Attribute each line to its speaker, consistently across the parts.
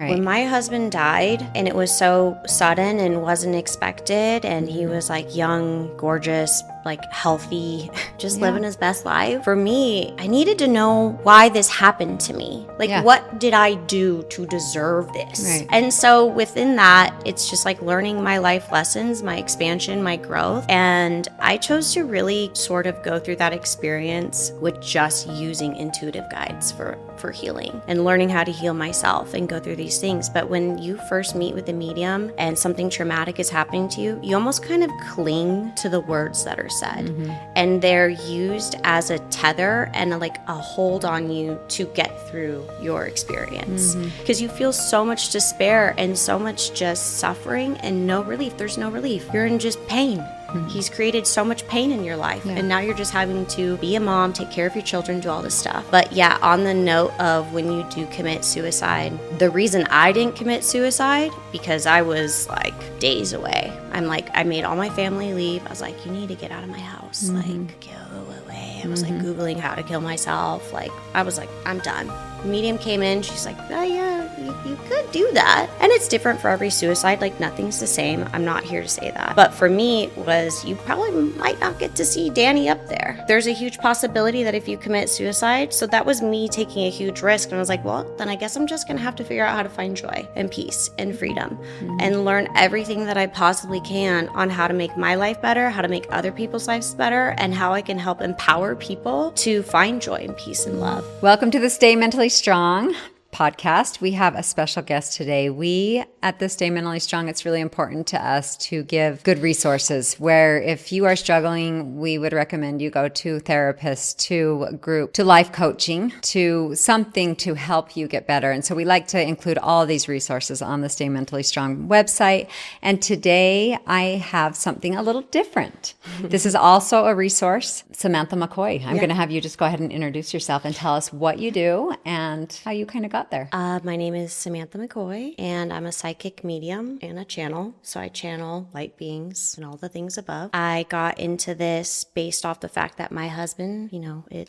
Speaker 1: Right.
Speaker 2: When my husband died, and it was so sudden and wasn't expected, and he was like young, gorgeous, like healthy, just living his best life. For me, I needed to know why this happened to me. Like, what did I do to deserve this?
Speaker 1: Right.
Speaker 2: And so within that, it's just like learning my life lessons, my expansion, my growth. And I chose to really sort of go through that experience with just using intuitive guides for healing and learning how to heal myself and go through these things. But when you first meet with a medium and something traumatic is happening to you, you almost kind of cling to the words that are said. And they're used as a tether and a hold on you to get through your experience. Because you feel so much despair and so much just suffering and no relief. There's no relief. You're in just pain. He's created so much pain in your life, and now you're just having to be a mom, take care of your children, do all this stuff. But yeah, on the note of when you do commit suicide, the reason I didn't commit suicide, because I was like days away. I made all my family leave. I was like, you need to get out of my house, like go away. I was like Googling how to kill myself. Like, I was like, I'm done. The medium came in, she's like, oh yeah, you could do that. And it's different for every suicide, like nothing's the same. I'm not here to say that. But for me, it was, you probably might not get to see Danny up there. There's a huge possibility that if you commit suicide, so that was me taking a huge risk. And I was like, well, then I guess I'm just gonna have to figure out how to find joy and peace and freedom and learn everything that I possibly can on how to make my life better, how to make other people's lives better, and how I can help empower people to find joy and peace and love.
Speaker 1: Welcome to the Stay Mentally Strong podcast. We have a special guest today. We at the Stay Mentally Strong, it's really important to us to give good resources where if you are struggling, we would recommend you go to therapists, to a group, to life coaching, to something to help you get better. And so we like to include all of these resources on the Stay Mentally Strong website. And today I have something a little different. This is also a resource. Samantha McCoy, I'm going to have you just go ahead and introduce yourself and tell us what you do and how you kind of got there.
Speaker 2: My name is Samantha McCoy, and I'm a psychic medium and a channel. So I channel light beings and all the things above. I got into this based off the fact that my husband,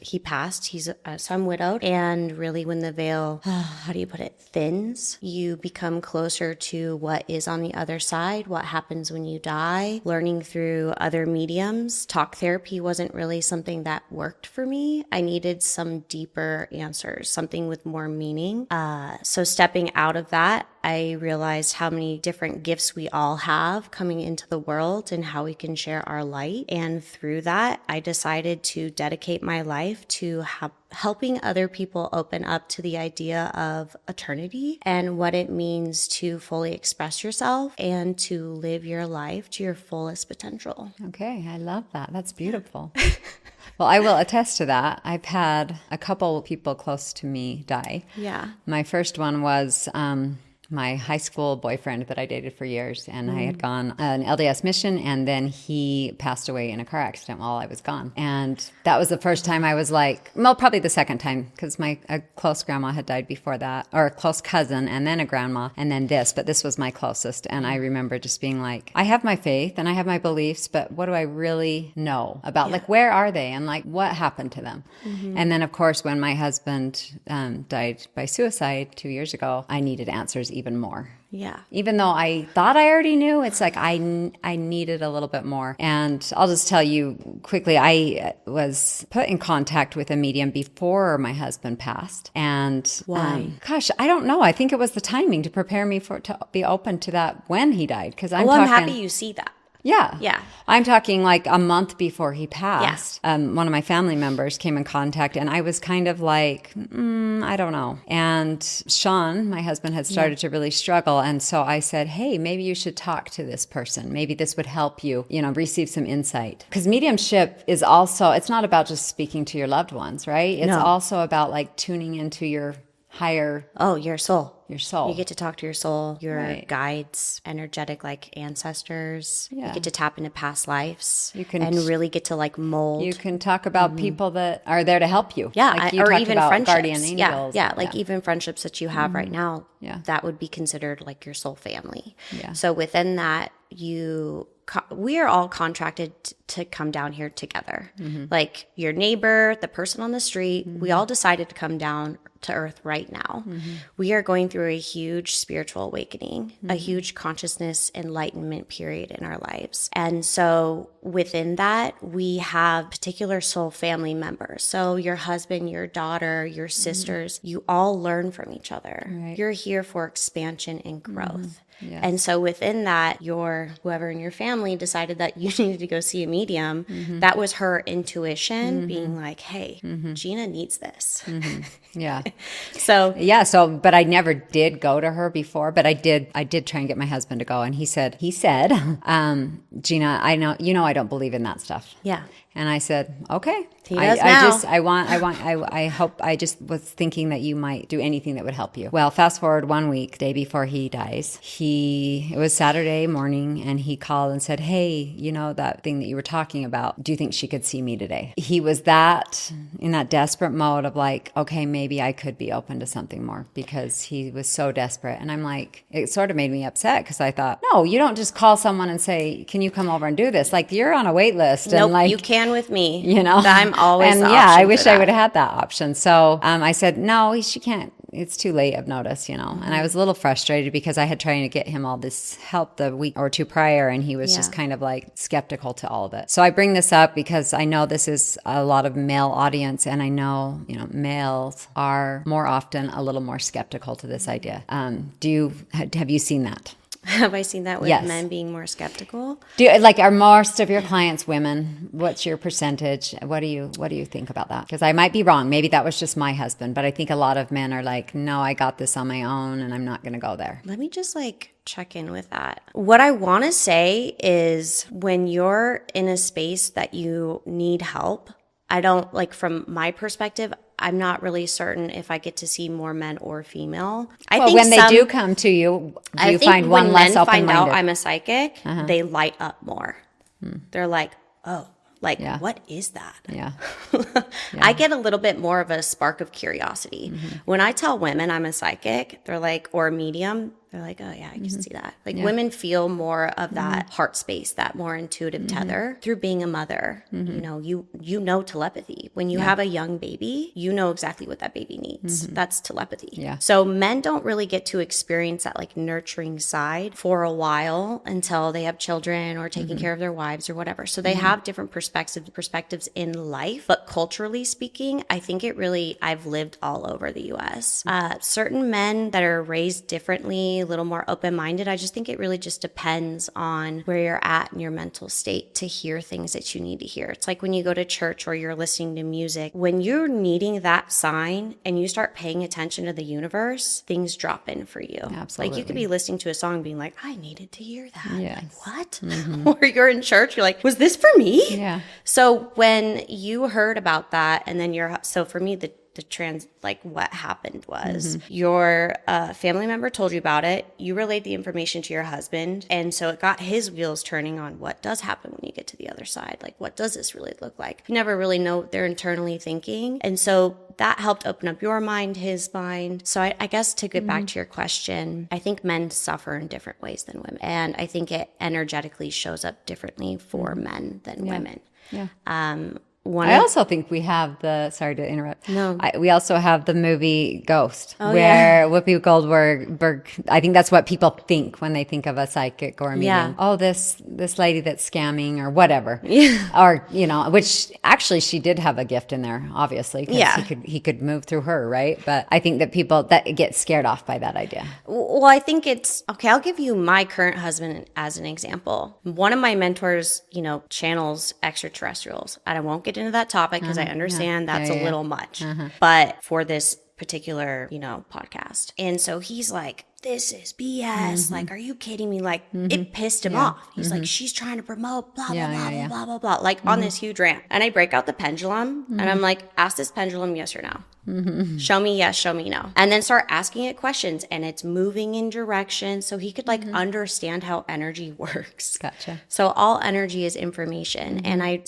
Speaker 2: he passed. So I'm widowed. And really when the veil, how do you put it, thins, you become closer to what is on the other side, what happens when you die, learning through other mediums. Talk therapy wasn't really something that worked for me. I needed some deeper answers, something with more meaning. So stepping out of that, I realized how many different gifts we all have coming into the world and how we can share our light. And through that, I decided to dedicate my life to helping other people open up to the idea of eternity and what it means to fully express yourself and to live your life to your fullest potential.
Speaker 1: Okay, I love that. That's beautiful. Well, I will attest to that. I've had a couple people close to me die.
Speaker 2: Yeah.
Speaker 1: My first one was my high school boyfriend that I dated for years, and I had gone an LDS mission, and then he passed away in a car accident while I was gone. And that was the first time I was like, well, probably the second time, because a close grandma had died before that, or a close cousin, and then a grandma, and then this, but this was my closest. And I remember just being like, I have my faith and I have my beliefs, but what do I really know about, like, where are they? And like, what happened to them? And then of course, when my husband died by suicide 2 years ago, I needed answers even more.
Speaker 2: Yeah.
Speaker 1: Even though I thought I already knew, it's like I needed a little bit more. And I'll just tell you quickly, I was put in contact with a medium before my husband passed. And
Speaker 2: why?
Speaker 1: Gosh, I don't know. I think it was the timing to prepare me to be open to that when he died. Because I'm
Speaker 2: happy you see that.
Speaker 1: Yeah.
Speaker 2: Yeah.
Speaker 1: I'm talking like a month before he passed. Yeah. One of my family members came in contact, and I was kind of like, I don't know. And Sean, my husband, had started to really struggle. And so I said, hey, maybe you should talk to this person. Maybe this would help you, receive some insight. Because mediumship is also, it's not about just speaking to your loved ones, right? It's also about like tuning into your higher...
Speaker 2: Oh, your soul.
Speaker 1: Your soul.
Speaker 2: You get to talk to your soul, your guides, energetic like ancestors.
Speaker 1: Yeah.
Speaker 2: You get to tap into past lives.
Speaker 1: You can,
Speaker 2: and really get to like mold.
Speaker 1: You can talk about people that are there to help you.
Speaker 2: Yeah,
Speaker 1: like you
Speaker 2: or even
Speaker 1: about
Speaker 2: friendships.
Speaker 1: Guardian angels.
Speaker 2: Yeah, like even friendships that you have right now.
Speaker 1: Yeah.
Speaker 2: That would be considered like your soul family.
Speaker 1: Yeah.
Speaker 2: So within that, we are all contracted to come down here together. Like your neighbor, the person on the street, we all decided to come down to earth right now. We are going through a huge spiritual awakening, a huge consciousness enlightenment period in our lives. And so within that, we have particular soul family members. So your husband, your daughter, your sisters, you all learn from each other.
Speaker 1: Right.
Speaker 2: You're here for expansion and growth.
Speaker 1: Yes.
Speaker 2: And so within that, whoever in your family decided that you needed to go see a medium. That was her intuition being like, hey, Gina needs this.
Speaker 1: Yeah.
Speaker 2: So
Speaker 1: but I never did go to her before, but I did try and get my husband to go. And he said, Gina, I know, I don't believe in that stuff.
Speaker 2: yeah.
Speaker 1: And I said, okay.
Speaker 2: He does now.
Speaker 1: I just was thinking that you might do anything that would help you. Well, fast forward 1 week, day before he dies, it was Saturday morning, and he called and said, hey, that thing that you were talking about, do you think she could see me today? He was in that desperate mode of like, okay, maybe I could be open to something more, because he was so desperate. And I'm like, it sort of made me upset, because I thought, no, you don't just call someone and say, can you come over and do this? Like, you're on a wait list.
Speaker 2: Nope,
Speaker 1: and like,
Speaker 2: you can with me. I'm always
Speaker 1: and
Speaker 2: the
Speaker 1: yeah,
Speaker 2: option
Speaker 1: I wish
Speaker 2: for
Speaker 1: I
Speaker 2: that.
Speaker 1: would have had that option. So I said, no, she can't. It's too late of notice, And I was a little frustrated, because I had tried to get him all this help the week or two prior, and he was just kind of like skeptical to all of it. So I bring this up because I know this is a lot of male audience, and I know, males are more often a little more skeptical to this idea. Have you seen that?
Speaker 2: Have I seen that with
Speaker 1: Yes.
Speaker 2: men being more skeptical?
Speaker 1: Are most of your clients women? What's your percentage? What do you think about that? Because I might be wrong. Maybe that was just my husband, but I think a lot of men are like, no, I got this on my own, and I'm not going to go there.
Speaker 2: Let me just check in with that. What I want to say is, when you're in a space that you need help, from my perspective, I'm not really certain if I get to see more men or female. I think
Speaker 1: when they do come to you, do you find one less open-minded?
Speaker 2: When men find out I'm a psychic, they light up more. They're like, oh, what is that?
Speaker 1: Yeah.
Speaker 2: I get a little bit more of a spark of curiosity. When I tell women I'm a psychic, they're like, or a medium, they're like, oh yeah, I can see that. Women feel more of that heart space, that more intuitive tether through being a mother. You know telepathy. When you have a young baby, you know exactly what that baby needs. That's telepathy.
Speaker 1: Yeah.
Speaker 2: So men don't really get to experience that nurturing side for a while until they have children or taking care of their wives or whatever. So they have different perspectives in life. But culturally speaking, I think I've lived all over the US. Certain men that are raised differently, a little more open-minded, I just think it really just depends on where you're at in your mental state to hear things that you need to hear. It's like when you go to church or you're listening to music, when you're needing that sign and you start paying attention to the universe, things drop in for you.
Speaker 1: Absolutely.
Speaker 2: You could be listening to a song and being like, I needed to hear that.
Speaker 1: Yes.
Speaker 2: What? Or you're in church, you're like, was this for me?
Speaker 1: Yeah.
Speaker 2: So when you heard about that, and then so for me, what happened was your family member told you about it. You relayed the information to your husband. And so it got his wheels turning on what does happen when you get to the other side. What does this really look like? You never really know what they're internally thinking. And so that helped open up your mind, his mind. So I guess to get back to your question, I think men suffer in different ways than women. And I think it energetically shows up different for men than women.
Speaker 1: Yeah.
Speaker 2: I
Speaker 1: also think we have sorry to interrupt.
Speaker 2: No.
Speaker 1: We also have the movie Ghost, where Whoopi Goldberg, I think that's what people think when they think of a psychic or a medium. Oh, this lady that's scamming or whatever. Yeah. Or, which actually she did have a gift in there, obviously, because he could move through her, right? But I think that people that get scared off by that idea.
Speaker 2: Well, I think I'll give you my current husband as an example. One of my mentors, channels extraterrestrials, and I won't get into that topic because I understand that's a little much, but for this particular, podcast. And so he's like, this is BS. Are you kidding me? It pissed him off. He's like, she's trying to promote blah, blah, blah, blah, blah, blah, blah, on this huge rant. And I break out the pendulum and I'm like, ask this pendulum yes or no. Show me yes, show me no. And then start asking it questions, and it's moving in direction so he could understand how energy works.
Speaker 1: Gotcha.
Speaker 2: So all energy is information. And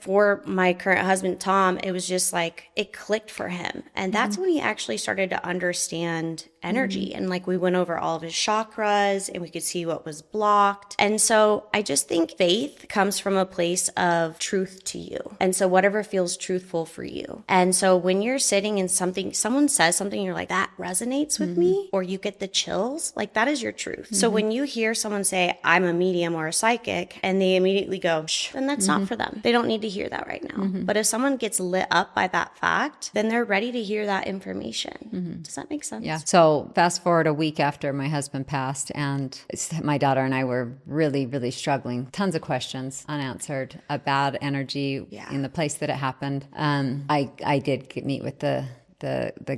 Speaker 2: for my current husband, Tom, it was just it clicked for him. And that's when he actually started to understand energy. And we We went over all of his chakras and we could see what was blocked. And so I just think faith comes from a place of truth to you. And so whatever feels truthful for you. And so when you're sitting in something, someone says something, you're like, that resonates with me, or you get the chills, like that is your truth. So when you hear someone say, I'm a medium or a psychic, and they immediately go, shh, then that's not for them. They don't need to hear that right now. But if someone gets lit up by that fact, then they're ready to hear that information. Does that make sense?
Speaker 1: Yeah. So fast forward a week after my husband passed, and my daughter and I were really, really struggling. Tons of questions unanswered, a bad energy in the place that it happened. I did meet with the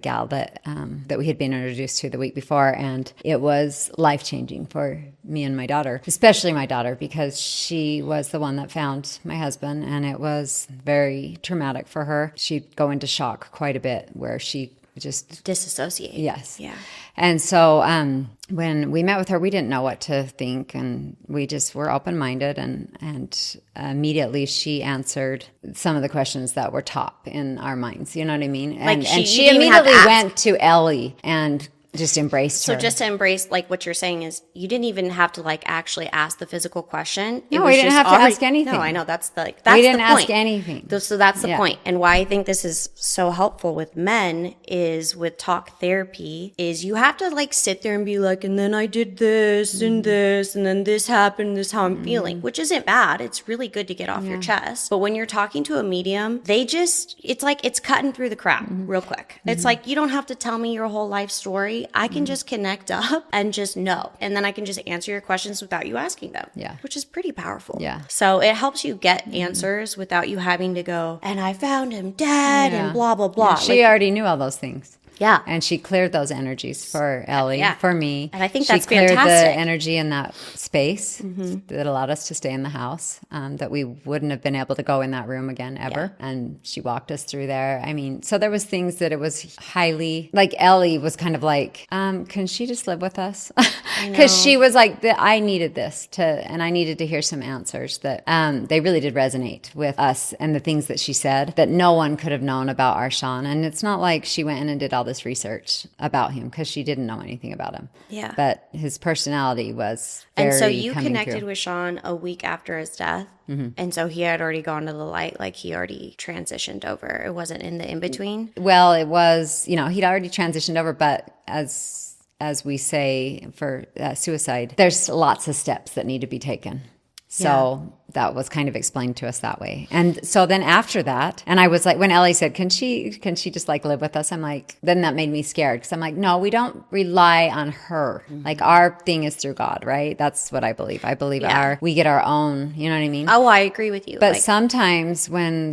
Speaker 1: gal that we had been introduced to the week before, and it was life-changing for me and my daughter, especially my daughter, because she was the one that found my husband, and it was very traumatic for her. She'd go into shock quite a bit, where she just
Speaker 2: disassociate.
Speaker 1: Yes.
Speaker 2: Yeah.
Speaker 1: And so when we met with her, we didn't know what to think, and we just were open-minded, and immediately she answered some of the questions that were top in our minds. You know what I mean? And she immediately went to Ellie and just embraced her.
Speaker 2: So just to embrace, like what you're saying is you didn't even have to like actually ask the physical question.
Speaker 1: No, we didn't have to ask anything.
Speaker 2: No, I know that's the
Speaker 1: we didn't
Speaker 2: the
Speaker 1: ask
Speaker 2: point.
Speaker 1: anything.
Speaker 2: So that's the point. And why I think this is so helpful with men is with talk therapy is you have to like sit there and be like, and then I did this and this, and then this happened, this is how I'm feeling, which isn't bad. It's really good to get off your chest. But when you're talking to a medium, it's like it's cutting through the crap real quick. It's like, you don't have to tell me your whole life story. I can just connect up and just know. And then I can just answer your questions without you asking them.
Speaker 1: Yeah.
Speaker 2: Which is pretty powerful.
Speaker 1: Yeah.
Speaker 2: So it helps you get answers without you having to go, and I found him dead and blah, blah, blah.
Speaker 1: Yeah, she already knew all those things.
Speaker 2: Yeah.
Speaker 1: And she cleared those energies for Ellie, for me.
Speaker 2: And I think
Speaker 1: she
Speaker 2: that's
Speaker 1: cleared
Speaker 2: fantastic.
Speaker 1: the energy in that space that allowed us to stay in the house, that we wouldn't have been able to go in that room again ever. Yeah. And she walked us through there. I mean, so there was things that it was highly, like Ellie was kind of like, can she just live with us? Because she was like, I needed this and I needed to hear some answers that they really did resonate with us and the things that she said that no one could have known about our Sean. And it's not like she went in and did all this research about him, because she didn't know anything about him.
Speaker 2: Yeah.
Speaker 1: But his personality was very
Speaker 2: And so you connected
Speaker 1: through.
Speaker 2: with Sean a week after his death. And so he had already gone to the light, like he already transitioned over. It wasn't in the in-between.
Speaker 1: Well, it was, he'd already transitioned over, but as we say for suicide, there's lots of steps that need to be taken. So that was kind of explained to us that way. And so then after that, and I was like, when Ellie said, can she just like live with us? I'm like, then that made me scared, because I'm like, no, we don't rely on her. Like our thing is through God, right? That's what I believe. I believe we get our own, you know what I mean?
Speaker 2: Oh, I agree with you.
Speaker 1: But sometimes when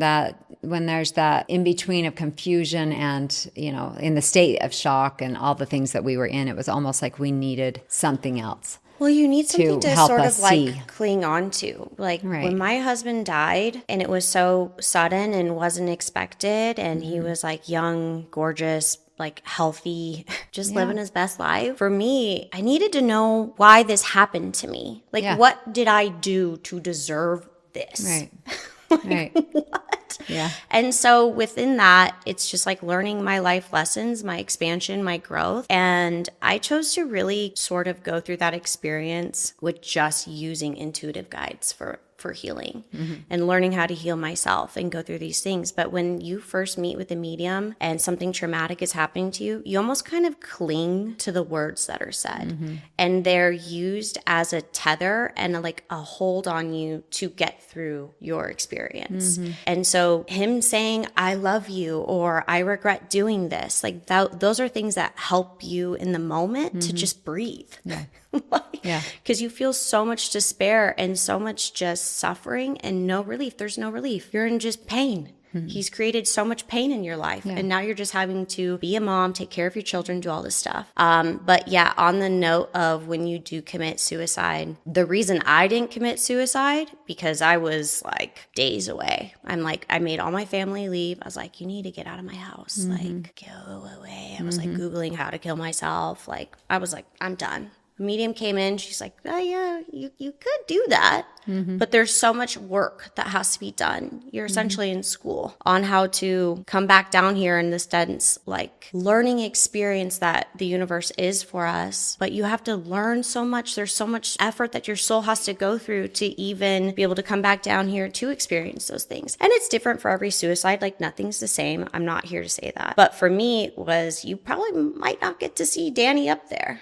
Speaker 1: there's that in between of confusion and, in the state of shock and all the things that we were in, it was almost like we needed something else.
Speaker 2: Well, you need something to
Speaker 1: help
Speaker 2: sort
Speaker 1: us
Speaker 2: of like
Speaker 1: see.
Speaker 2: cling on to. Like when my husband died and it was so sudden and wasn't expected, and he was like young, gorgeous, like healthy, just living his best life. For me, I needed to know why this happened to me. Like, what did I do to deserve this?
Speaker 1: Right.
Speaker 2: Like, what?
Speaker 1: Yeah.
Speaker 2: And so within that, it's just like learning my life lessons, my expansion, my growth. And I chose to really sort of go through that experience with just using intuitive guides for healing and learning how to heal myself and go through these things. But when you first meet with a medium and something traumatic is happening to you, you almost kind of cling to the words that are said. And they're used as a tether and like a hold on you to get through your experience. And so him saying, I love you, or I regret doing this, like those are things that help you in the moment to just breathe. Because you feel so much despair and so much just suffering and no relief. There's no relief. You're in just pain. He's created so much pain in your life. And now you're just having to be a mom, take care of your children, do all this stuff. But yeah, on the note of when you do commit suicide, the reason I didn't commit suicide, because I was like days away. I'm like, I made all my family leave. I was like, you need to get out of my house. Like, go away. I was like Googling how to kill myself. Like, I was like, I'm done. A medium came in. She's like, oh yeah, you could do that. but there's so much work that has to be done. You're essentially in school on how to come back down here in this dense, like, learning experience that the universe is for us. But you have to learn so much. There's so much effort that your soul has to go through to even be able to come back down here to experience those things. And it's different for every suicide. Like, nothing's the same. I'm not here to say that. But for me, it was, you probably might not get to see Danny up there.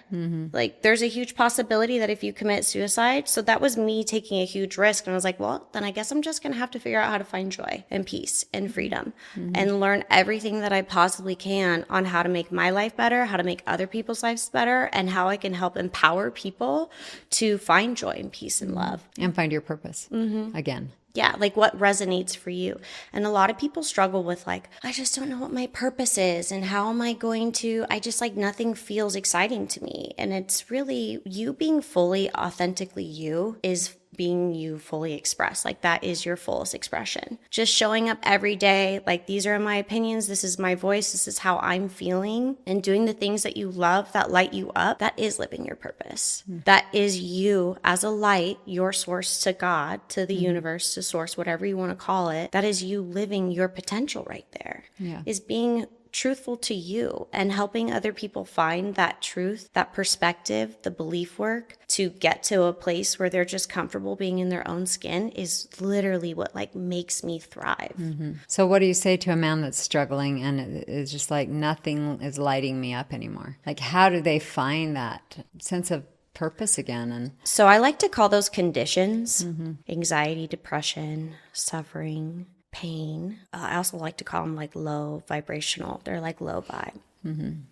Speaker 2: Like, there's a huge possibility that if you commit suicide. So that was me taking a huge risk. And I was like, well, then I guess I'm just going to have to figure out how to find joy and peace and freedom and learn everything that I possibly can on how to make my life better, how to make other people's lives better, and how I can help empower people to find joy and peace and love.
Speaker 1: And find your purpose again.
Speaker 2: Yeah, like what resonates for you. And a lot of people struggle with, like, I just don't know what my purpose is and how am I going to, I just, like, nothing feels exciting to me. And it's really you being fully authentically you is being you fully expressed. Like, that is your fullest expression. Just showing up every day, like, these are my opinions, this is my voice, this is how I'm feeling, and doing the things that you love that light you up, that is living your purpose. That is you as a light, your source to God, to the universe, to source, whatever you want to call it. That is you living your potential right there. Is being truthful to you and helping other people find that truth, that perspective, the belief work to get to a place where they're just comfortable being in their own skin is literally what, like, makes me thrive.
Speaker 1: So what do you say to a man that's struggling and is just like, nothing is lighting me up anymore? Like, how do they find that sense of purpose again? And
Speaker 2: so I like to call those conditions: anxiety, depression, suffering, pain. I also like to call them, like, low vibrational. They're like low vibe.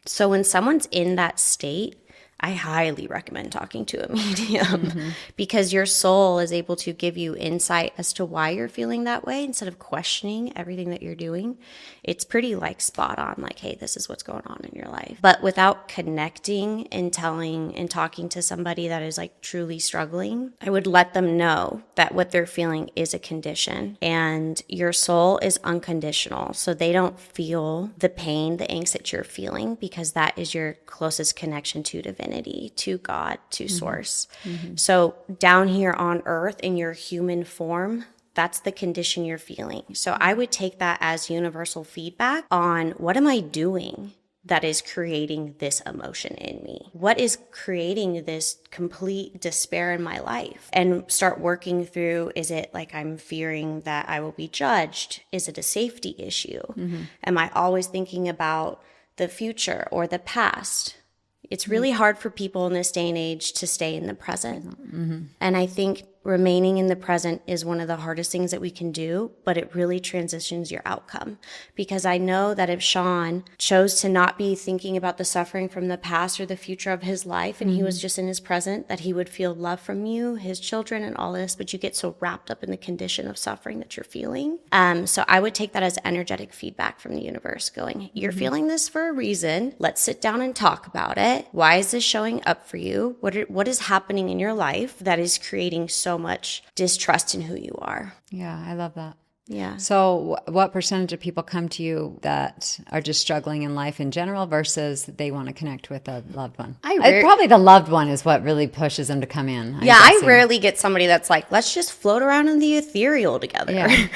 Speaker 2: So when someone's in that state, I highly recommend talking to a medium because your soul is able to give you insight as to why you're feeling that way instead of questioning everything that you're doing. It's pretty, like, spot on, like, hey, this is what's going on in your life. But without connecting and telling and talking to somebody that is, like, truly struggling, I would let them know that what they're feeling is a condition and your soul is unconditional. So they don't feel the pain, the angst that you're feeling, because that is your closest connection to divinity, to God, to source. So down here on earth in your human form, that's the condition you're feeling. So I would take that as universal feedback on, what am I doing that is creating this emotion in me? What is creating this complete despair in my life? And start working through, is it like I'm fearing that I will be judged? Is it a safety issue? Am I always thinking about the future or the past? It's really hard for people in this day and age to stay in the present. And I think remaining in the present is one of the hardest things that we can do, but it really transitions your outcome. Because I know that if Sean chose to not be thinking about the suffering from the past or the future of his life, and he was just in his present, that he would feel love from you, his children, and all this, but you get so wrapped up in the condition of suffering that you're feeling. So I would take that as energetic feedback from the universe going, you're feeling this for a reason. Let's sit down and talk about it. Why is this showing up for you? What is happening in your life that is creating so much distrust in who you are?
Speaker 1: yeah, I love that.
Speaker 2: Yeah.
Speaker 1: So what percentage of people come to you that are just struggling in life in general versus they want to connect with a loved one? Probably the loved one is what really pushes them to come in.
Speaker 2: I rarely get somebody that's like, let's just float around in the ethereal together.
Speaker 1: Yeah.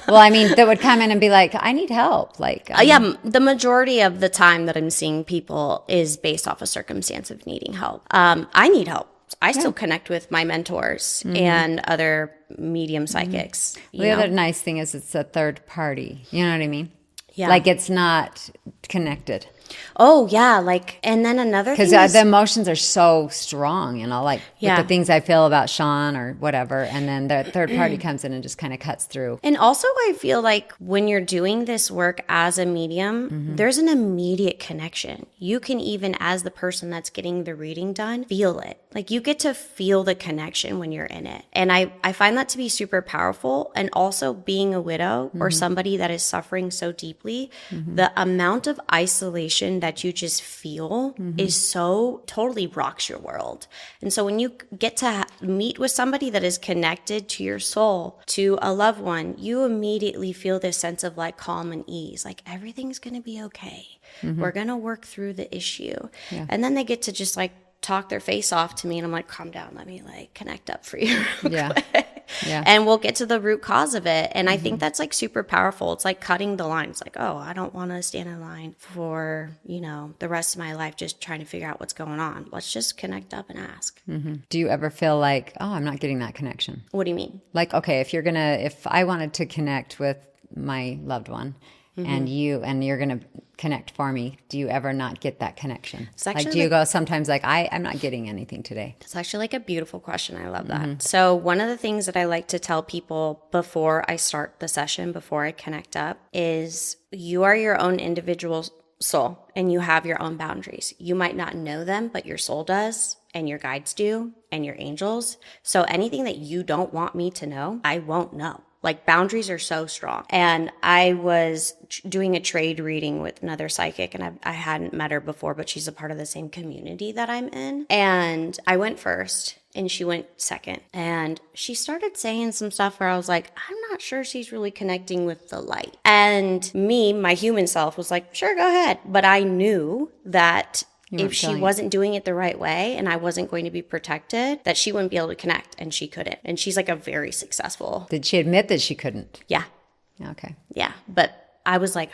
Speaker 1: Well, I mean, that would come in and be like, I need help. Like,
Speaker 2: the majority of the time that I'm seeing people is based off a circumstance of needing help. I need help. I still connect with my mentors and other medium psychics.
Speaker 1: The other nice thing is it's a third party. You know what I mean?
Speaker 2: Yeah.
Speaker 1: Like, it's not connected.
Speaker 2: Oh, yeah. Like, and then another thing
Speaker 1: Because the emotions are so strong, you know, like
Speaker 2: Yeah.
Speaker 1: with the things I feel about Sean or whatever. And then the third party comes in and just kind of cuts through.
Speaker 2: And also, I feel like when you're doing this work as a medium, there's an immediate connection. You can, even as the person that's getting the reading done, feel it. Like, you get to feel the connection when you're in it. And I find that to be super powerful. And also, being a widow or somebody that is suffering so deeply, the amount of isolation that you just feel is so totally rocks your world. And so when you get to meet with somebody that is connected to your soul, to a loved one, you immediately feel this sense of, like, calm and ease. Like, everything's going to be okay. We're going to work through the issue. Yeah. And then they get to just, like, talk their face off to me, and I'm like, calm down, let me, like, connect up for you real quick.
Speaker 1: Yeah.
Speaker 2: And we'll get to the root cause of it. And I think that's like super powerful. It's like cutting the line. It's like, oh, I don't want to stand in line for, the rest of my life just trying to figure out what's going on. Let's just connect up and ask.
Speaker 1: Do you ever feel like, oh, I'm not getting that connection?
Speaker 2: What do you mean?
Speaker 1: Like, okay, if I wanted to connect with my loved one and you're going to connect for me, do you ever not get that connection? Like, do you go sometimes like, I'm not getting anything today?
Speaker 2: It's actually like a beautiful question. I love that. So one of the things that I like to tell people before I start the session, before I connect up, is you are your own individual soul and you have your own boundaries. You might not know them, but your soul does, and your guides do, and your angels. So anything that you don't want me to know, I won't know. Like, boundaries are so strong. And I was doing a trade reading with another psychic, and I hadn't met her before, but she's a part of the same community that I'm in. And I went first and she went second. And she started saying some stuff where I was like, I'm not sure she's really connecting with the light. And me, my human self, was like, sure, go ahead. But I knew that if she wasn't doing it the right way and I wasn't going to be protected, that she wouldn't be able to connect, and she couldn't. And she's like a very successful.
Speaker 1: Did she admit that she couldn't?
Speaker 2: Yeah.
Speaker 1: Okay.
Speaker 2: Yeah. But I was like,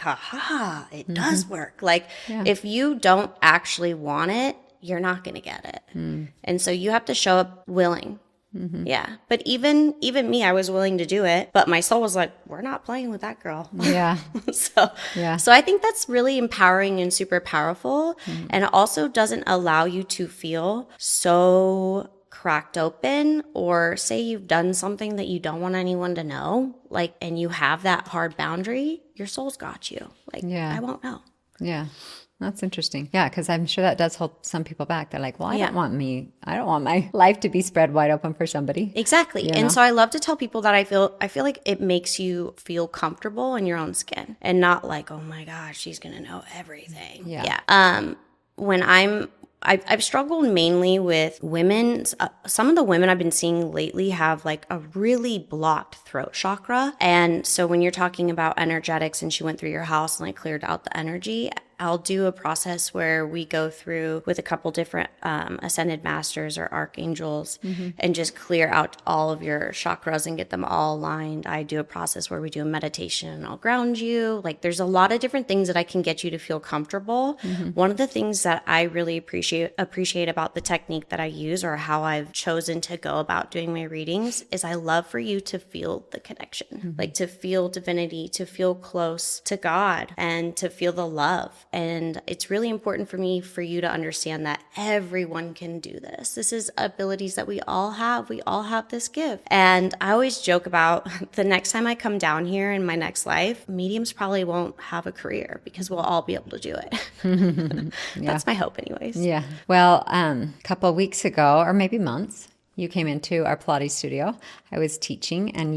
Speaker 2: it does work. Like, if you don't actually want it, you're not going to get it. And so you have to show up willing. Yeah. But even me, I was willing to do it, but my soul was like, we're not playing with that girl.
Speaker 1: Yeah.
Speaker 2: So I think that's really empowering and super powerful. And it also doesn't allow you to feel so cracked open, or say you've done something that you don't want anyone to know, like, and you have that hard boundary, your soul's got you. Like, I won't know.
Speaker 1: Yeah. That's interesting. Yeah, because I'm sure that does hold some people back. They're like, well, I don't want my life to be spread wide open for somebody.
Speaker 2: Exactly. And so I love to tell people that I feel like it makes you feel comfortable in your own skin and not like, oh my gosh, she's going to know everything. Yeah. When I've struggled mainly with women. Some of the women I've been seeing lately have like a really blocked throat chakra. And so when you're talking about energetics and she went through your house and like cleared out the energy, I'll do a process where we go through with a couple different ascended masters or archangels and just clear out all of your chakras and get them all aligned. I do a process where we do a meditation and I'll ground you. Like, there's a lot of different things that I can get you to feel comfortable. One of the things that I really appreciate about the technique that I use, or how I've chosen to go about doing my readings, is I love for you to feel the connection, like to feel divinity, to feel close to God, and to feel the love. And it's really important for me for you to understand that everyone can do this. This is abilities that we all have. We all have this gift. And I always joke about the next time I come down here in my next life, mediums probably won't have a career because we'll all be able to do it. That's my hope anyways.
Speaker 1: Yeah. Well, a couple of weeks ago, or maybe months, you came into our Pilates studio. I was teaching, and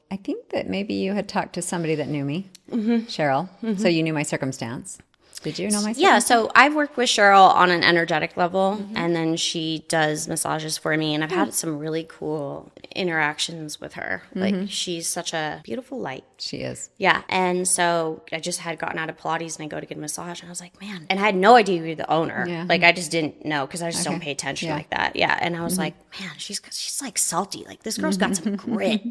Speaker 1: I think that maybe you had talked to somebody that knew me, Cheryl. So you knew my circumstance. Did you know my circumstance? Yeah,
Speaker 2: so I've worked with Cheryl on an energetic level, and then she does massages for me, and I've had some really cool interactions with her. Like, she's such a beautiful light.
Speaker 1: She is.
Speaker 2: Yeah, and so I just had gotten out of Pilates, and I go to get a massage, and I was like, man. And I had no idea you were the owner. Yeah. Like, I just didn't know, because I just don't pay attention like that. Yeah, and I was like, man, she's like salty. Like, this girl's got some grit.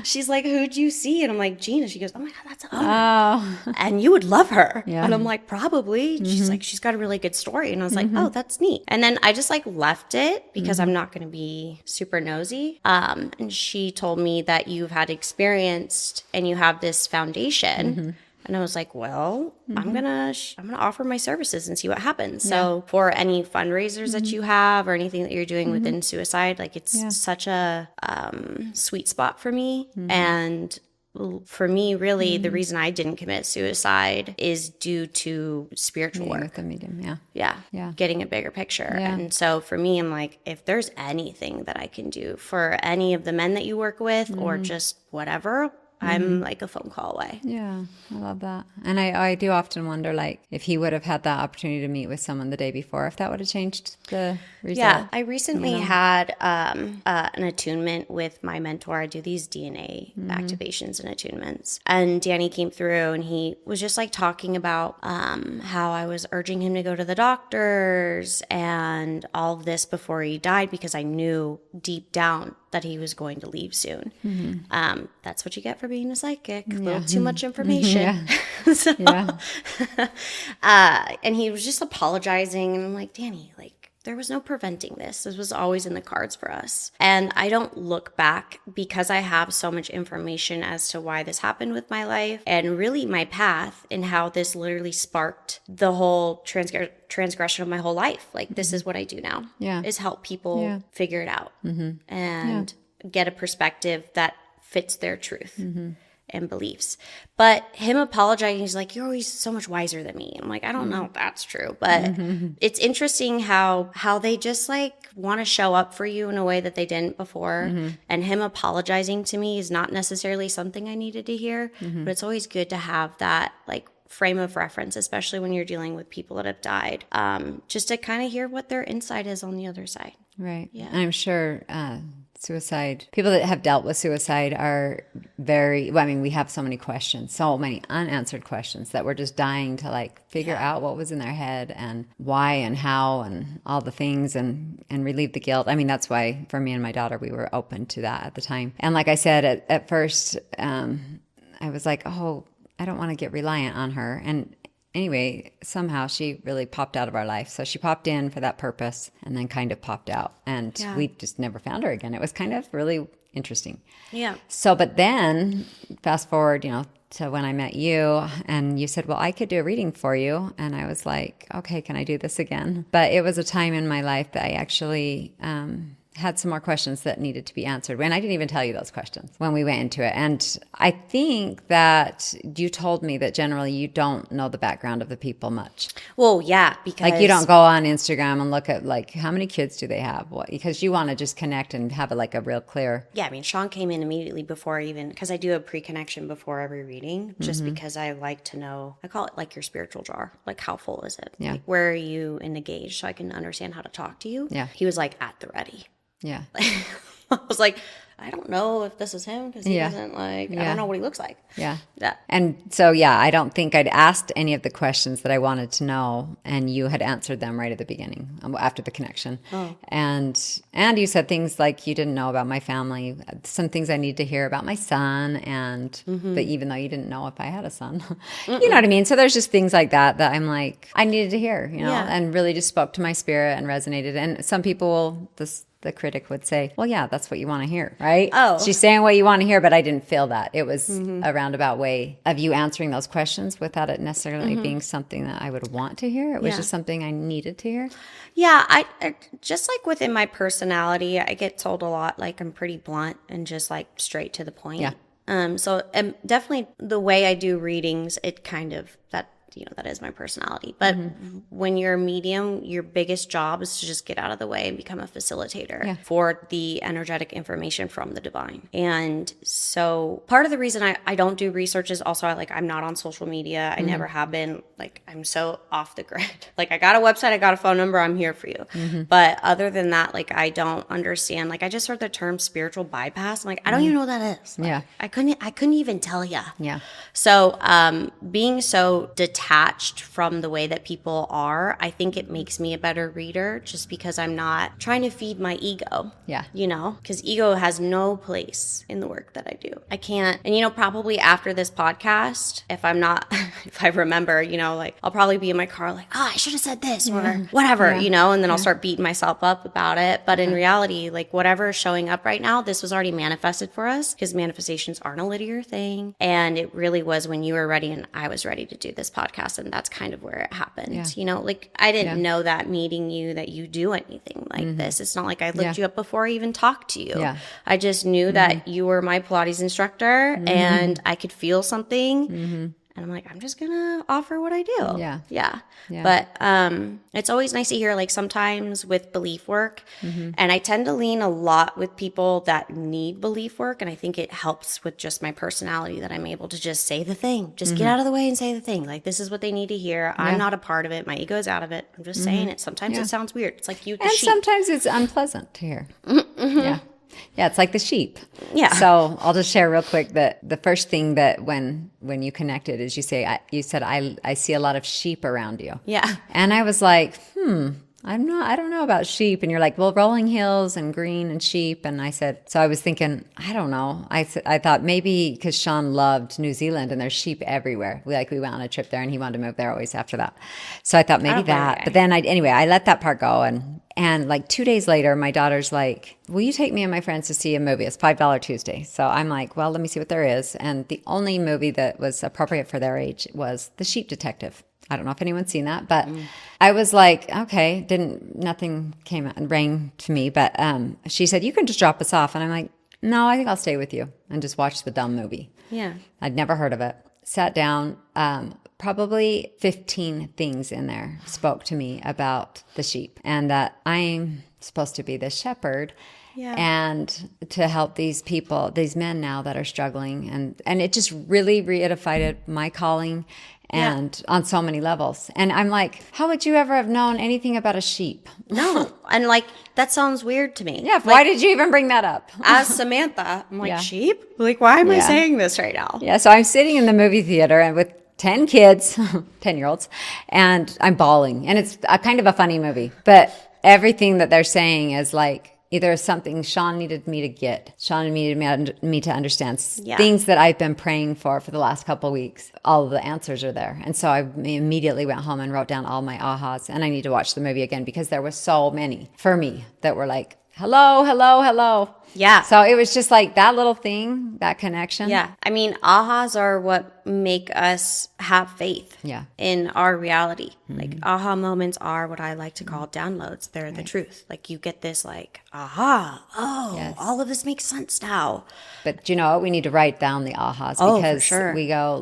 Speaker 2: She's like, who'd you see? And I'm like, Gina. She goes, oh my God, that's the owner. Oh. And you would love her. Yeah. And I'm like, probably. She's like, she's got a really good story. And I was like, oh, that's neat. And then I just like left it because I'm not going to be super nosy. And she told me that you've had experienced and you have this foundation. And I was like, well, I'm gonna offer my services and see what happens. So for any fundraisers that you have or anything that you're doing within suicide, like, it's such a sweet spot for me. And for me, really, the reason I didn't commit suicide is due to spiritual work.
Speaker 1: With the medium,
Speaker 2: yeah, getting a bigger picture. Yeah. And so for me, I'm like, if there's anything that I can do for any of the men that you work with or just whatever, I'm like a phone call away.
Speaker 1: Yeah, I love that. And I do often wonder, like, if he would have had that opportunity to meet with someone the day before, if that would have changed the result.
Speaker 2: Yeah, I recently had an attunement with my mentor. I do these DNA activations and attunements. And Danny came through and he was just like talking about how I was urging him to go to the doctors and all of this before he died, because I knew deep down that he was going to leave soon. That's what you get for being a psychic. A
Speaker 1: Yeah.
Speaker 2: little too much information.
Speaker 1: Yeah.
Speaker 2: So,
Speaker 1: Yeah.
Speaker 2: and he was just apologizing. And I'm like, Danny, like, there was no preventing this. This was always in the cards for us. And I don't look back because I have so much information as to why this happened with my life and really my path and how this literally sparked the whole transgression of my whole life. Like, this is what I do now, is help people figure it out and get a perspective that fits their truth and beliefs. But him apologizing, he's like, you're always so much wiser than me. I'm like, I don't know if that's true, but it's interesting how they just like want to show up for you in a way that they didn't before. And him apologizing to me is not necessarily something I needed to hear, but it's always good to have that like frame of reference, especially when you're dealing with people that have died, just to kind of hear what their insight is on the other side.
Speaker 1: Right.
Speaker 2: Yeah.
Speaker 1: And I'm sure suicide, people that have dealt with suicide are very, well, I mean, we have so many questions, so many unanswered questions that we're just dying to like figure out what was in their head and why and how and all the things and relieve the guilt. I mean, that's why for me and my daughter, we were open to that at the time. And like I said, at first, I was like, oh, I don't want to get reliant on her. And anyway, somehow she really popped out of our life. So she popped in for that purpose and then kind of popped out. And we just never found her again. It was kind of really interesting.
Speaker 2: Yeah.
Speaker 1: So, but then fast forward, to when I met you and you said, well, I could do a reading for you. And I was like, okay, can I do this again? But it was a time in my life that I actually had some more questions that needed to be answered. And I didn't even tell you those questions when we went into it. And I think that you told me that generally you don't know the background of the people much.
Speaker 2: Well, yeah, because
Speaker 1: like you don't go on Instagram and look at like how many kids do they have? What, because you want to just connect and have like a real clear.
Speaker 2: Yeah, I mean, Sean came in immediately before even, because I do a pre-connection before every reading, just because I like to know, I call it like your spiritual jar. Like, how full is it?
Speaker 1: Yeah.
Speaker 2: Like, where are you in the gauge so I can understand how to talk to you?
Speaker 1: Yeah.
Speaker 2: He was like at the ready.
Speaker 1: Yeah.
Speaker 2: I was like, I don't know if this is him because he doesn't like, I don't know what he looks like.
Speaker 1: Yeah.
Speaker 2: Yeah.
Speaker 1: And so, I don't think I'd asked any of the questions that I wanted to know, and you had answered them right at the beginning after the connection. Oh. And you said things like you didn't know about my family, some things I need to hear about my son, and but even though you didn't know if I had a son, you know what I mean? So there's just things like that I'm like, I needed to hear, and really just spoke to my spirit and resonated. And some people, the critic would say, well, yeah, that's what you want to hear, right?
Speaker 2: Oh.
Speaker 1: She's saying what you want to hear, but I didn't feel that. It was a roundabout way of you answering those questions without it necessarily being something that I would want to hear. It was just something I needed to hear.
Speaker 2: Yeah, I just like within my personality, I get told a lot, like I'm pretty blunt and just like straight to the point.
Speaker 1: Yeah.
Speaker 2: So definitely the way I do readings, it kind of, that is my personality. But when you're a medium, your biggest job is to just get out of the way and become a facilitator for the energetic information from the divine. And so part of the reason I don't do research is also I'm not on social media. I never have been. Like, I'm so off the grid. Like, I got a website, I got a phone number, I'm here for you. But other than that, like, I don't understand. Like, I just heard the term spiritual bypass. I'm like, I don't even know what that is. Like, I couldn't even tell you.
Speaker 1: Yeah.
Speaker 2: So being so detached from the way that people are, I think it makes me a better reader, just because I'm not trying to feed my ego.
Speaker 1: Yeah.
Speaker 2: Because ego has no place in the work that I do. I can't. And, probably after this podcast, if I remember, I'll probably be in my car like, oh, I should have said this or whatever, and then I'll start beating myself up about it. But in reality, like, whatever is showing up right now, this was already manifested for us, because manifestations aren't a linear thing. And it really was when you were ready and I was ready to do this podcast. And that's kind of where it happened. Like, I didn't know that meeting you that you do anything like this. It's not like I looked you up before I even talked to you. Yeah. I just knew that you were my Pilates instructor and I could feel something. And I'm like, I'm just going to offer what I do. Yeah. But it's always nice to hear, like, sometimes with belief work, and I tend to lean a lot with people that need belief work. And I think it helps with just my personality that I'm able to just say the thing, just get out of the way and say the thing. Like, this is what they need to hear. I'm not a part of it. My ego is out of it. I'm just saying it. Sometimes it sounds weird. It's like you, the sheep.
Speaker 1: Sometimes it's unpleasant to hear. Yeah, it's like the sheep.
Speaker 2: Yeah.
Speaker 1: So I'll just share real quick that the first thing that when you connected is you said, I see a lot of sheep around you.
Speaker 2: Yeah.
Speaker 1: And I was like, I don't know about sheep. And you're like, well, rolling hills and green and sheep. And I said, so I was thinking, I don't know. I thought maybe because Sean loved New Zealand and there's sheep everywhere. We went on a trip there and he wanted to move there always after that. So I thought maybe that. But then I let that part go. And like 2 days later, my daughter's like, will you take me and my friends to see a movie? It's $5 Tuesday. So I'm like, well, let me see what there is. And the only movie that was appropriate for their age was The Sheep Detective. I don't know if anyone's seen that, but I was like, okay, nothing rang to me. But she said, you can just drop us off. And I'm like, no, I think I'll stay with you and just watch the dumb movie.
Speaker 2: Yeah.
Speaker 1: I'd never heard of it. Sat down, probably 15 things in there spoke to me about the sheep and that I'm supposed to be the shepherd.
Speaker 2: Yeah.
Speaker 1: And to help these people, these men now that are struggling. And it just really reiterated my calling and on so many levels. And I'm like, how would you ever have known anything about a sheep?
Speaker 2: No. And like, that sounds weird to me.
Speaker 1: Yeah. Why did you even bring that up?
Speaker 2: As Samantha, I'm like, sheep? Like, why am I saying this right now?
Speaker 1: Yeah. So I'm sitting in the movie theater and with 10 kids, 10-year-olds, and I'm bawling. And it's a kind of a funny movie, but everything that they're saying is like, either something Sean needed me to get. Sean needed me to understand things that I've been praying for the last couple of weeks. All of the answers are there. And so I immediately went home and wrote down all my ahas. And I need to watch the movie again because there was so many for me that were like, hello, hello, hello.
Speaker 2: Yeah.
Speaker 1: So it was just like that little thing, that connection.
Speaker 2: Yeah. I mean, ahas are what make us have faith in our reality. Mm-hmm. Like aha moments are what I like to call downloads. They're the truth. Like you get this like, aha, all of this makes sense now.
Speaker 1: But you know what? We need to write down the ahas because we go,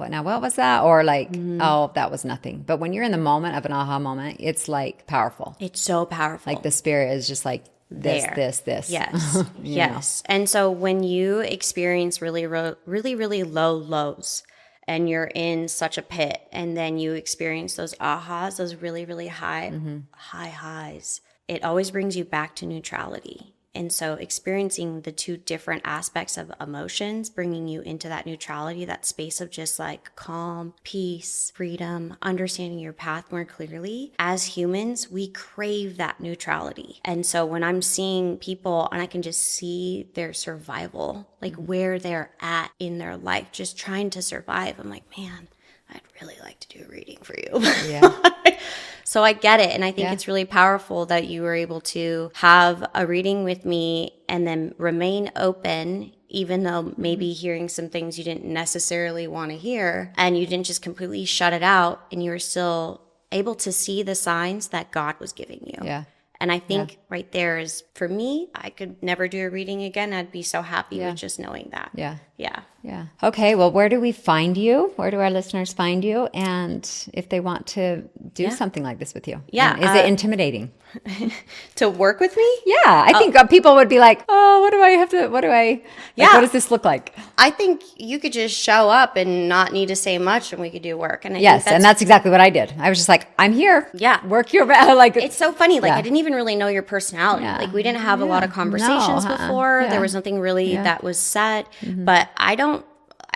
Speaker 1: now what was that? Or like, that was nothing. But when you're in the moment of an aha moment, it's like powerful.
Speaker 2: It's so powerful.
Speaker 1: Like the spirit is just like, this.
Speaker 2: Yes. Yes. And so when you experience really, really low lows and you're in such a pit and then you experience those ahas, those really, really high highs, it always brings you back to neutrality. And so experiencing the two different aspects of emotions, bringing you into that neutrality, that space of just like calm, peace, freedom, understanding your path more clearly. As humans, we crave that neutrality. And so when I'm seeing people and I can just see their survival, like where they're at in their life, just trying to survive, I'm like, man, I'd really like to do a reading for you. Yeah. So I get it. And I think it's really powerful that you were able to have a reading with me and then remain open, even though maybe hearing some things you didn't necessarily want to hear, and you didn't just completely shut it out, and you were still able to see the signs that God was giving you. Yeah. And I think right there is, for me, I could never do a reading again. I'd be so happy with just knowing that. Yeah. Yeah.
Speaker 1: Yeah. Okay. Well, where do we find you? Where do our listeners find you? And if they want to do something like this with you?
Speaker 2: Yeah.
Speaker 1: And is it intimidating?
Speaker 2: To work with me?
Speaker 1: Yeah. I think people would be like, oh, what does this look like?
Speaker 2: I think you could just show up and not need to say much and we could do work. And
Speaker 1: and that's exactly what I did. I was just like, I'm here. Yeah. Work your, like.
Speaker 2: It's so funny. Like I didn't even really know your personality. Yeah. Like we didn't have a lot of conversations before. Yeah. There was nothing really that was said. Mm-hmm. But I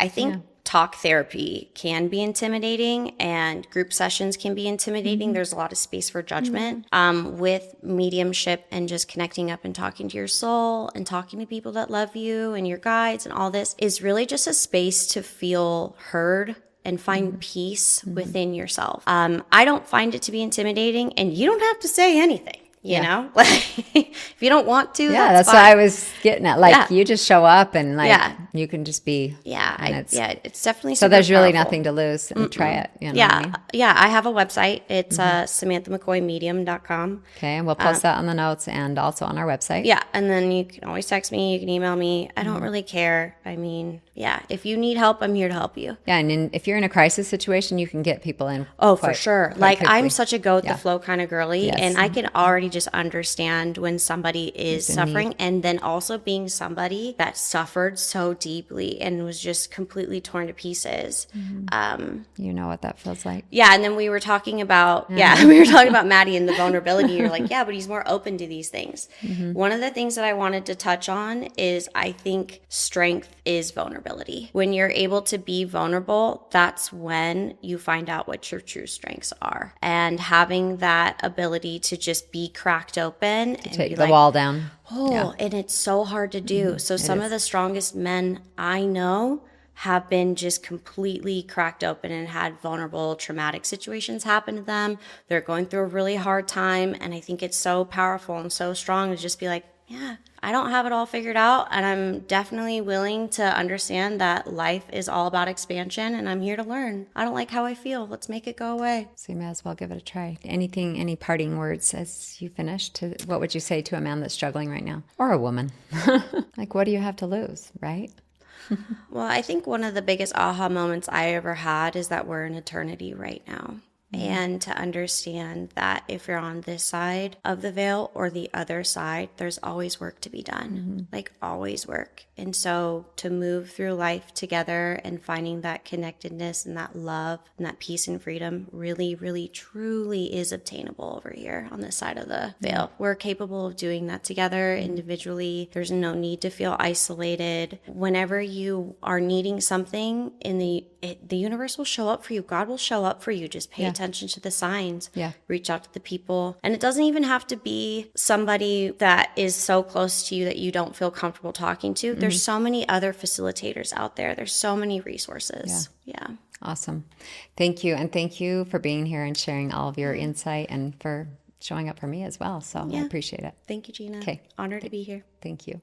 Speaker 2: think talk therapy can be intimidating and group sessions can be intimidating. Mm-hmm. There's a lot of space for judgment. With mediumship and just connecting up and talking to your soul and talking to people that love you and your guides and all this is really just a space to feel heard and find peace within yourself. I don't find it to be intimidating, and you don't have to say anything. You know, like if you don't want to, that's
Speaker 1: what I was getting at. Like you just show up and like you can just be.
Speaker 2: Yeah, it's definitely
Speaker 1: so. There's really nothing to lose and try it. You know what I mean?
Speaker 2: Yeah. I have a website. It's SamanthaMcCoyMedium.com.
Speaker 1: Okay, and we'll post that on the notes and also on our website.
Speaker 2: Yeah, and then you can always text me. You can email me. I don't really care. I mean, if you need help, I'm here to help you.
Speaker 1: Yeah, and if you're in a crisis situation, you can get people in.
Speaker 2: Oh, for sure. Like quickly. I'm such a go with the flow kind of girly, and I can already just understand when somebody is suffering, and then also being somebody that suffered so deeply and was just completely torn to pieces.
Speaker 1: You know what that feels like.
Speaker 2: Yeah, and then we were talking about Maddie and the vulnerability. You're like, but he's more open to these things. One of the things that I wanted to touch on is I think strength is vulnerability. vulnerability. When you're able to be vulnerable, that's when you find out what your true strengths are. And having that ability to just be cracked open and
Speaker 1: Take
Speaker 2: be
Speaker 1: the
Speaker 2: like,
Speaker 1: wall down.
Speaker 2: oh, and it's so hard to do. So some of the strongest men I know have been just completely cracked open and had vulnerable, traumatic situations happen to them. They're going through a really hard time. And I think it's so powerful and so strong to just be like, yeah, I don't have it all figured out. And I'm definitely willing to understand that life is all about expansion and I'm here to learn. I don't like how I feel. Let's make it go away.
Speaker 1: So you may as well give it a try. Any parting words as you finish? What would you say to a man that's struggling right now? Or a woman? Like, what do you have to lose, right?
Speaker 2: Well, I think one of the biggest aha moments I ever had is that we're in eternity right now. And to understand that if you're on this side of the veil or the other side, there's always work to be done, like always work. And so to move through life together and finding that connectedness and that love and that peace and freedom really, really, truly is obtainable over here on this side of the veil. We're capable of doing that together individually. There's no need to feel isolated. Whenever you are needing something in the universe will show up for you. God will show up for you. Just pay attention to the signs.
Speaker 1: Yeah.
Speaker 2: Reach out to the people. And it doesn't even have to be somebody that is so close to you that you don't feel comfortable talking to. There's so many other facilitators out there. There's so many resources. Yeah.
Speaker 1: Awesome. Thank you. And thank you for being here and sharing all of your insight and for showing up for me as well. So I appreciate it.
Speaker 2: Thank you, Gina.
Speaker 1: Okay.
Speaker 2: Honored to be here.
Speaker 1: Thank you.